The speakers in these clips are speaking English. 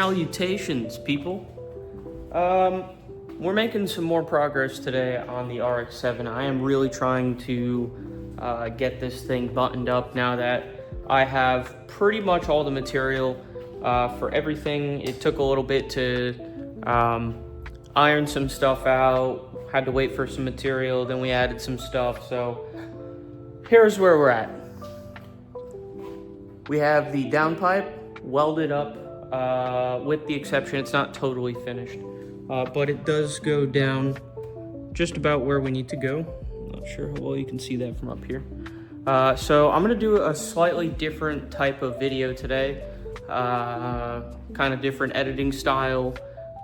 Salutations, people. We're making some more progress today on the RX7. I am really trying to get this thing buttoned up now that I have pretty much all the material for everything. It took a little bit to iron some stuff out, had to wait for some material, then we added some stuff. So here's where we're at. We have the downpipe welded up, with the exception it's not totally finished, but it does go down just about where we need to go. Not sure how well you can see that from up here. So I'm gonna do a slightly different type of video today, kind of different editing style.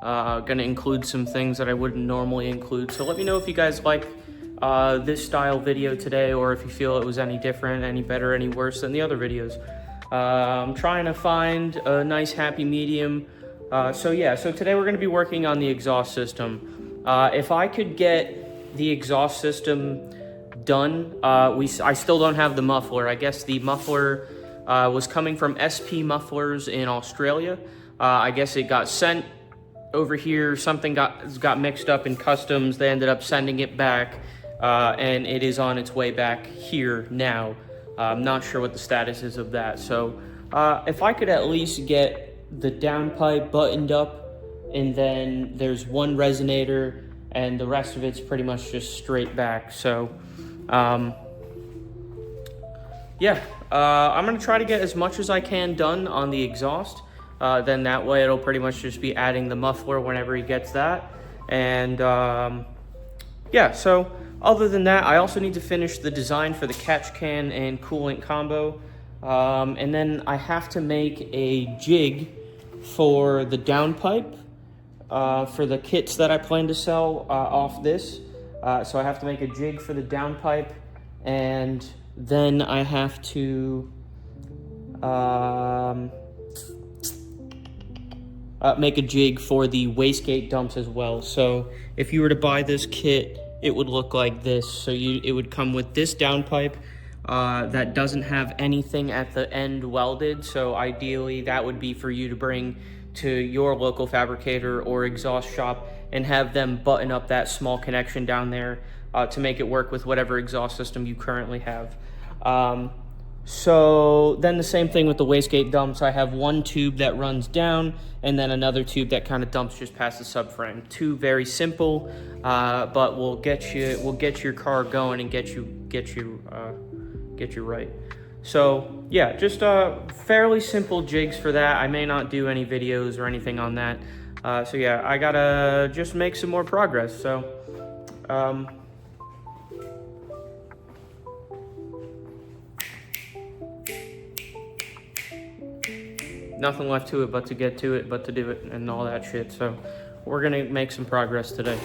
Gonna include some things that I wouldn't normally include. So let me know if you guys like this style video today, or if you feel it was any different, any better, any worse than the other videos. I'm trying to find a nice happy medium. So today we're gonna be working on the exhaust system. If I could get the exhaust system done, I still don't have the muffler. I guess the muffler was coming from SP Mufflers in Australia. I guess it got sent over here. Something got mixed up in customs. They ended up sending it back, and it is on its way back here now. I'm not sure what the status is of that. So if I could at least get the downpipe buttoned up, and then there's one resonator and the rest of it's pretty much just straight back. So I'm gonna try to get as much as I can done on the exhaust. Then that way it'll pretty much just be adding the muffler whenever he gets that. And so other than that, I also need to finish the design for the catch can and coolant combo. And then I have to make a jig for the downpipe for the kits that I plan to sell off this. So I have to make a jig for the downpipe, and then I have to make a jig for the wastegate dumps as well. So if you were to buy this kit, it would look like this. So it would come with this downpipe that doesn't have anything at the end welded. So ideally that would be for you to bring to your local fabricator or exhaust shop and have them button up that small connection down there to make it work with whatever exhaust system you currently have. So then the same thing with the wastegate dumps. I have one tube that runs down and then another tube that kind of dumps just past the subframe. Two very simple, but will get your car going and get you right. So yeah, just fairly simple jigs for that. I may not do any videos or anything on that. So yeah, I gotta just make some more progress. So nothing left to it but to get to it, but to do it and all that shit. So we're gonna make some progress today.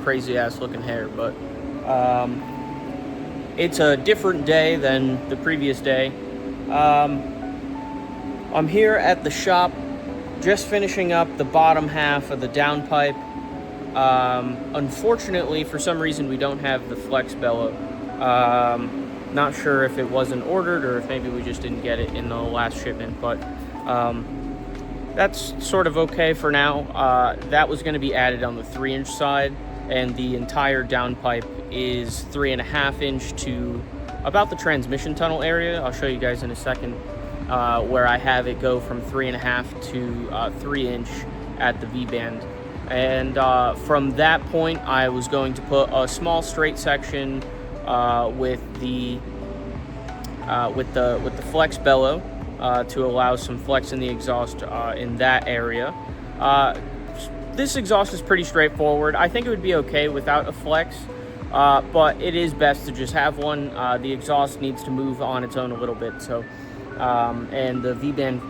crazy ass looking hair, but it's a different day than the previous day. I'm here at the shop just finishing up the bottom half of the downpipe. Unfortunately, for some reason, we don't have the flex bellow. Not sure if it wasn't ordered or if maybe we just didn't get it in the last shipment, but that's sort of okay for now. That was going to be added on the 3-inch side, and the entire downpipe is 3.5 inch to about the transmission tunnel area. I'll show you guys in a second, where I have it go from 3.5 to 3 inch at the V-band. And from that point, I was going to put a small straight section with the flex bellow to allow some flex in the exhaust in that area. This exhaust is pretty straightforward. I think it would be okay without a flex, but it is best to just have one. The exhaust needs to move on its own a little bit, so and the V-band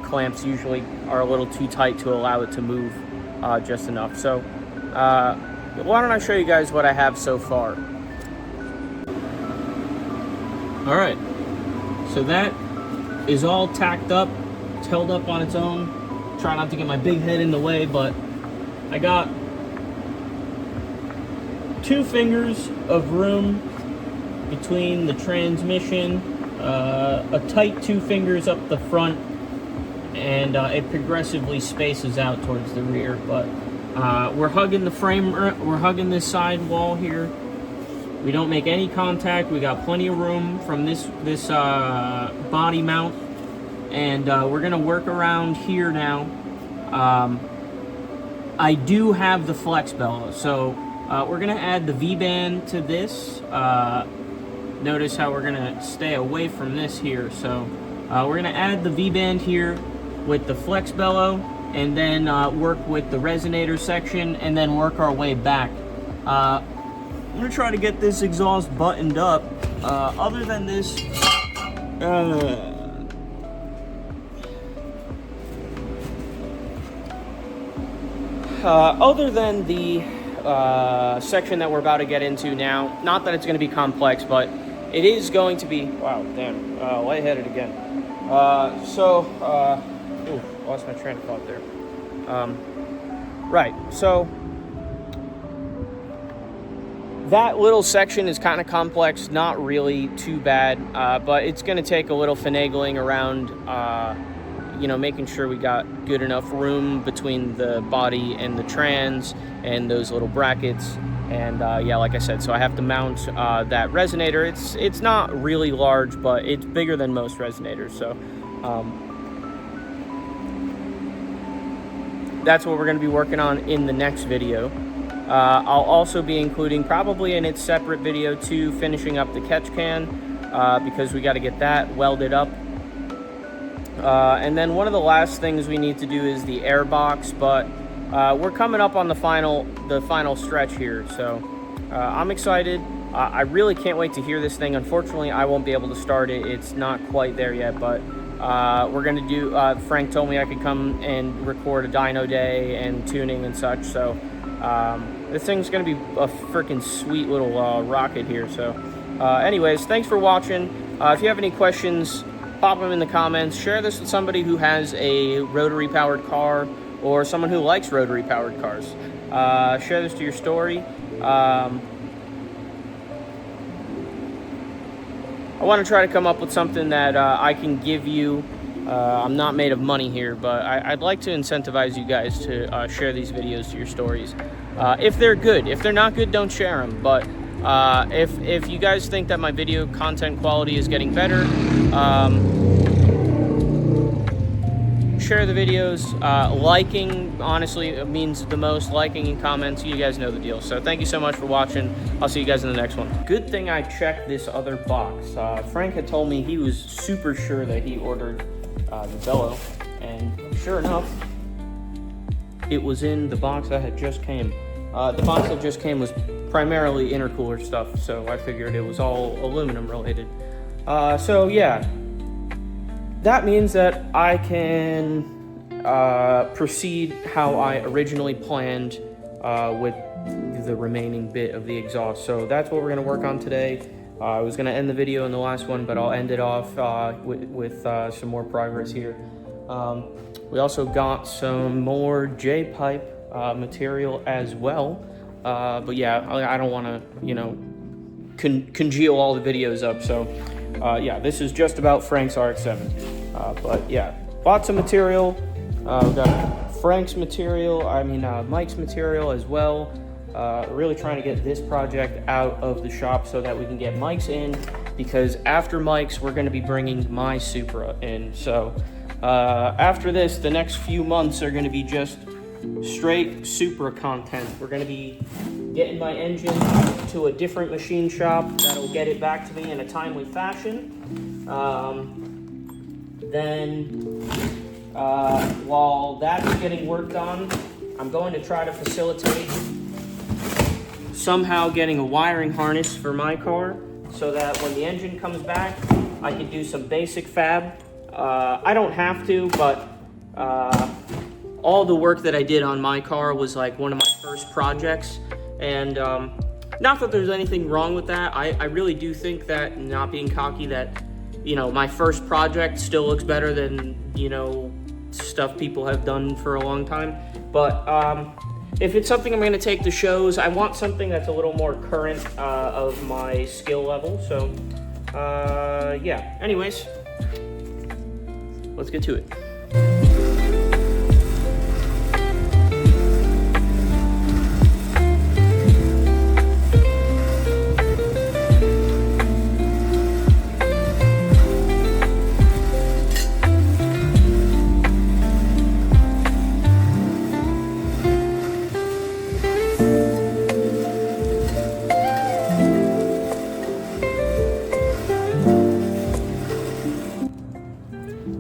clamps usually are a little too tight to allow it to move just enough. So why don't I show you guys what I have so far. All right, so that is all tacked up. It's held up on its own. Try not to get my big head in the way, but I got 2 fingers of room between the transmission, a tight 2 fingers up the front, and it progressively spaces out towards the rear. But we're hugging the frame, we're hugging this side wall here. We don't make any contact. We got plenty of room from this body mount, and we're gonna work around here now. I do have the flex bellow, so we're gonna add the V-band to this. Notice how we're gonna stay away from this here. So we're gonna add the V-band here with the flex bellow, and then work with the resonator section, and then work our way back. I'm gonna try to get this exhaust buttoned up. Other than this, other than the section that we're about to get into now, not that it's going to be complex, but it is going to be, wow, damn, lightheaded again. Ooh, lost my train of thought there. Right, so that little section is kind of complex, not really too bad, but it's going to take a little finagling around, you know, making sure we got good enough room between the body and the trans and those little brackets. And yeah, like I said, so I have to mount that resonator. It's not really large, but it's bigger than most resonators. So that's what we're going to be working on in the next video. I'll also be including, probably in its separate video too, finishing up the catch can, because we got to get that welded up. And then one of the last things we need to do is the air box, but we're coming up on the final stretch here, so I'm excited. I really can't wait to hear this thing. Unfortunately, I won't be able to start it. It's not quite there yet, but we're going to do, Frank told me I could come and record a dyno day and tuning and such, so this thing's going to be a freaking sweet little rocket here. So anyways, thanks for watching. If you have any questions, pop them in the comments. Share this with somebody who has a rotary powered car or someone who likes rotary powered cars. Share this to your story. I want to try to come up with something that I can give you. I'm not made of money here, but I'd like to incentivize you guys to share these videos to your stories. If they're good. If they're not good, don't share them. But if you guys think that my video content quality is getting better, share the videos. Liking, honestly, means the most. Liking and comments, you guys know the deal. So thank you so much for watching. I'll see you guys in the next one. Good thing I checked this other box. Frank had told me he was super sure that he ordered the bellow, and sure enough, it was in the box that had just came. The box that just came was primarily intercooler stuff, so I figured it was all aluminum related. So yeah, that means that I can proceed how I originally planned with the remaining bit of the exhaust. So that's what we're gonna work on today. I was gonna end the video in the last one, but I'll end it off with some more progress here. We also got some more J-pipe material as well. But yeah, I don't wanna, you know, congeal all the videos up. So yeah, this is just about Frank's RX7. But yeah, lots of material. We've got Frank's material, Mike's material as well. Really trying to get this project out of the shop so that we can get Mike's in, because after Mike's, we're going to be bringing my Supra in. So after this, the next few months are going to be just straight Supra content. We're going to be getting my engine to a different machine shop that'll get it back to me in a timely fashion. While that's getting worked on, I'm going to try to facilitate somehow getting a wiring harness for my car so that when the engine comes back, I can do some basic fab. I don't have to, but all the work that I did on my car was like one of my first projects. And not that there's anything wrong with that. I really do think that, not being cocky, that, you know, my first project still looks better than, you know, stuff people have done for a long time. But if it's something I'm going to take to shows, I want something that's a little more current of my skill level. So yeah, anyways, let's get to it.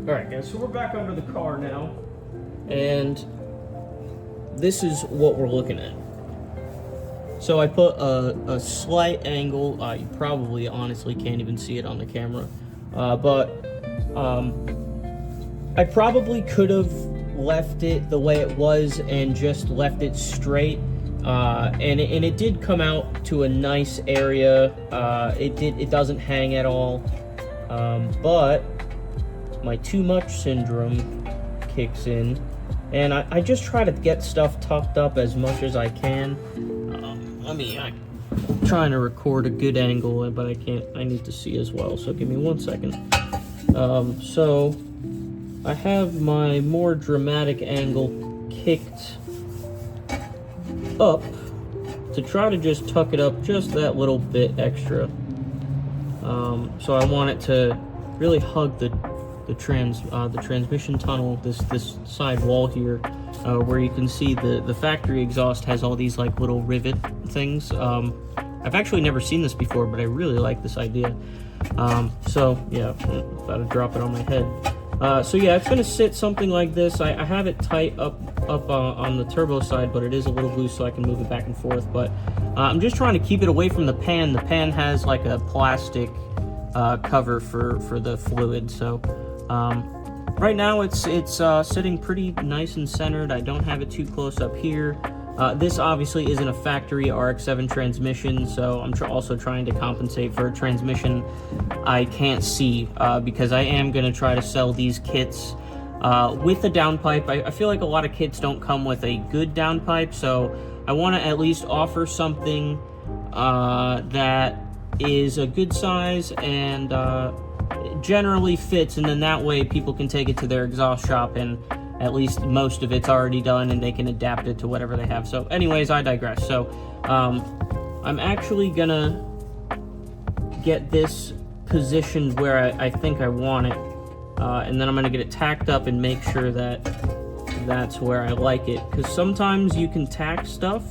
Alright guys, so we're back under the car now, and this is what we're looking at. So I put a slight angle, you probably honestly can't even see it on the camera, but I probably could have left it the way it was and just left it straight, and it did come out to a nice area. It doesn't hang at all, but my too much syndrome kicks in, and I just try to get stuff tucked up as much as I can. I'm trying to record a good angle, but I can't. I need to see as well, so give me 1 second. So I have my more dramatic angle kicked up to try to just tuck it up just that little bit extra. So I want it to really hug the transmission tunnel, this side wall here, where you can see the factory exhaust has all these like little rivet things. I've actually never seen this before, but I really like this idea. So yeah, about to drop it on my head. So yeah, it's gonna sit something like this. I have it tight up on the turbo side, but it is a little loose, so I can move it back and forth. But I'm just trying to keep it away from the pan. The pan has like a plastic cover for the fluid, so right now it's sitting pretty nice and centered. I don't have it too close up here. This obviously isn't a factory RX7 transmission, so I'm also trying to compensate for a transmission I can't see, because I am going to try to sell these kits with a downpipe. I feel like a lot of kits don't come with a good downpipe, so I want to at least offer something that is a good size and generally fits, and then that way people can take it to their exhaust shop and at least most of it's already done and they can adapt it to whatever they have. So anyways, I digress. So I'm actually gonna get this positioned where I think I want it, and then I'm gonna get it tacked up and make sure that that's where I like it, because sometimes you can tack stuff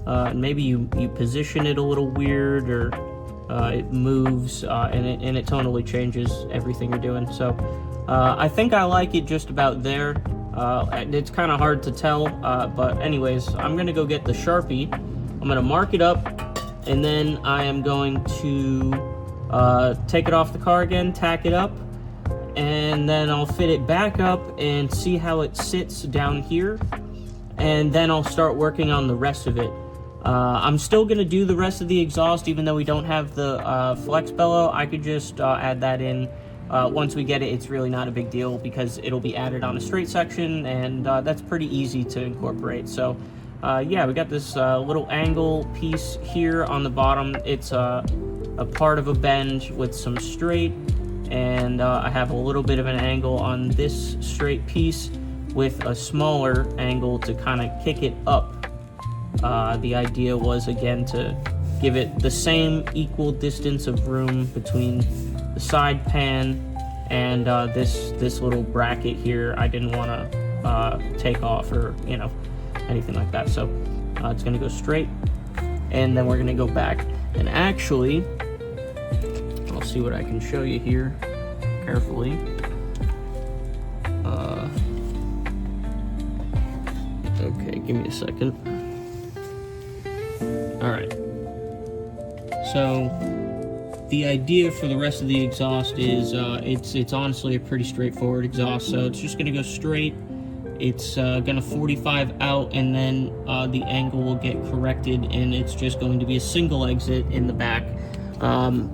and maybe you position it a little weird, or it moves, and it totally changes everything you're doing. So I think I like it just about there. It's kind of hard to tell, but anyways, I'm gonna go get the Sharpie. I'm gonna mark it up, and then I am going to take it off the car again, tack it up, and then I'll fit it back up and see how it sits down here, and then I'll start working on the rest of it. I'm still going to do the rest of the exhaust, even though we don't have the flex bellow. I could just add that in once we get it. It's really not a big deal because it'll be added on a straight section, and that's pretty easy to incorporate. So yeah, we got this little angle piece here on the bottom. It's a part of a bend with some straight, and I have a little bit of an angle on this straight piece with a smaller angle to kind of kick it up. The idea was, again, to give it the same equal distance of room between the side pan and this little bracket here. I didn't want to take off or, you know, anything like that. So it's going to go straight, and then we're going to go back. And actually, I'll see what I can show you here carefully. Okay, give me a second. All right. So the idea for the rest of the exhaust is it's honestly a pretty straightforward exhaust. So it's just going to go straight. It's going to 45 out, and then the angle will get corrected, and it's just going to be a single exit in the back.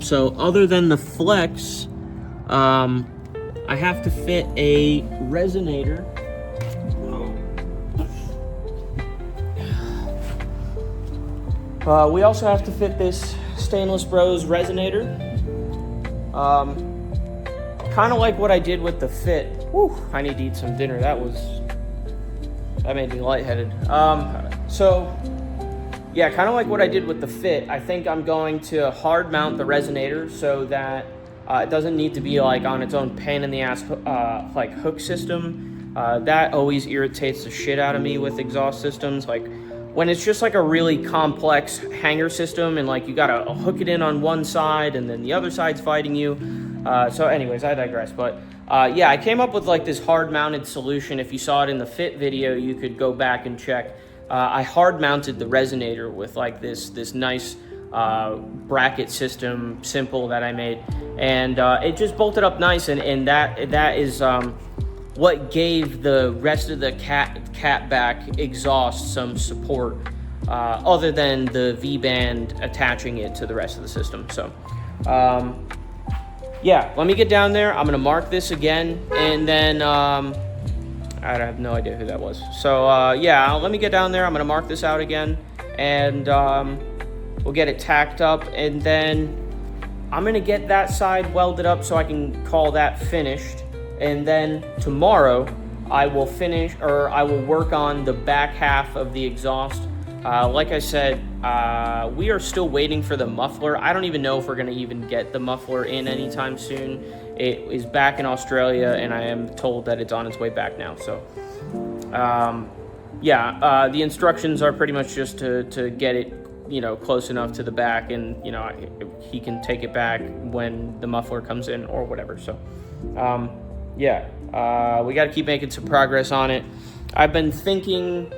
So other than the flex, I have to fit a resonator. We also have to fit this Stainless Bros resonator. Kind of like what I did with the fit. Whew, I need to eat some dinner. That made me lightheaded. So yeah, kind of like what I did with the fit. I think I'm going to hard mount the resonator so that it doesn't need to be like on its own pain in the ass like hook system. That always irritates the shit out of me with exhaust systems. Like when it's just like a really complex hanger system and like you gotta hook it in on one side and then the other side's fighting you. So anyways, I digress. But yeah, I came up with like this hard mounted solution. If you saw it in the fit video, you could go back and check. I hard mounted the resonator with like this nice bracket system, simple, that I made, and it just bolted up nice, and that is what gave the rest of the catback exhaust some support, other than the V-band attaching it to the rest of the system. So yeah, let me get down there. I'm gonna mark this again, and then I have no idea who that was. So yeah, let me get down there. I'm gonna mark this out again, and we'll get it tacked up, and then I'm gonna get that side welded up so I can call that finished. And then tomorrow I will work on the back half of the exhaust. Like I said, we are still waiting for the muffler. I don't even know if we're gonna even get the muffler in anytime soon. It is back in Australia, and I am told that it's on its way back now. So yeah, the instructions are pretty much just to get it, you know, close enough to the back, and you know, he can take it back when the muffler comes in or whatever. So yeah, we got to keep making some progress on it. I've been thinking,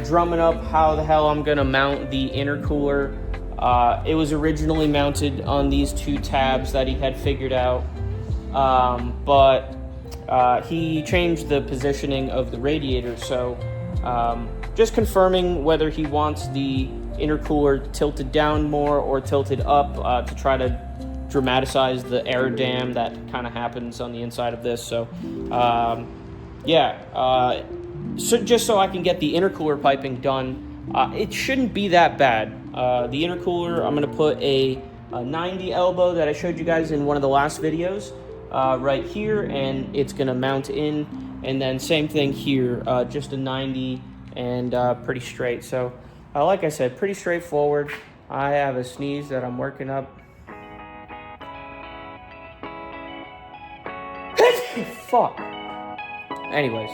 drumming up how the hell I'm gonna mount the intercooler. It was originally mounted on these two tabs that he had figured out, but he changed the positioning of the radiator. So just confirming whether he wants the intercooler tilted down more or tilted up to try to dramatize the air dam that kind of happens on the inside of this. So yeah, so just so I can get the intercooler piping done. It shouldn't be that bad. The intercooler, I'm going to put a 90 elbow that I showed you guys in one of the last videos right here, and it's going to mount in, and then same thing here, just a 90 and pretty straight. So like I said, pretty straightforward. I have a sneeze that I'm working up. Fuck. Anyways,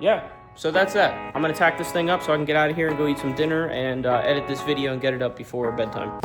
yeah, so that's that. I'm gonna tack this thing up so I can get out of here and go eat some dinner and edit this video and get it up before bedtime.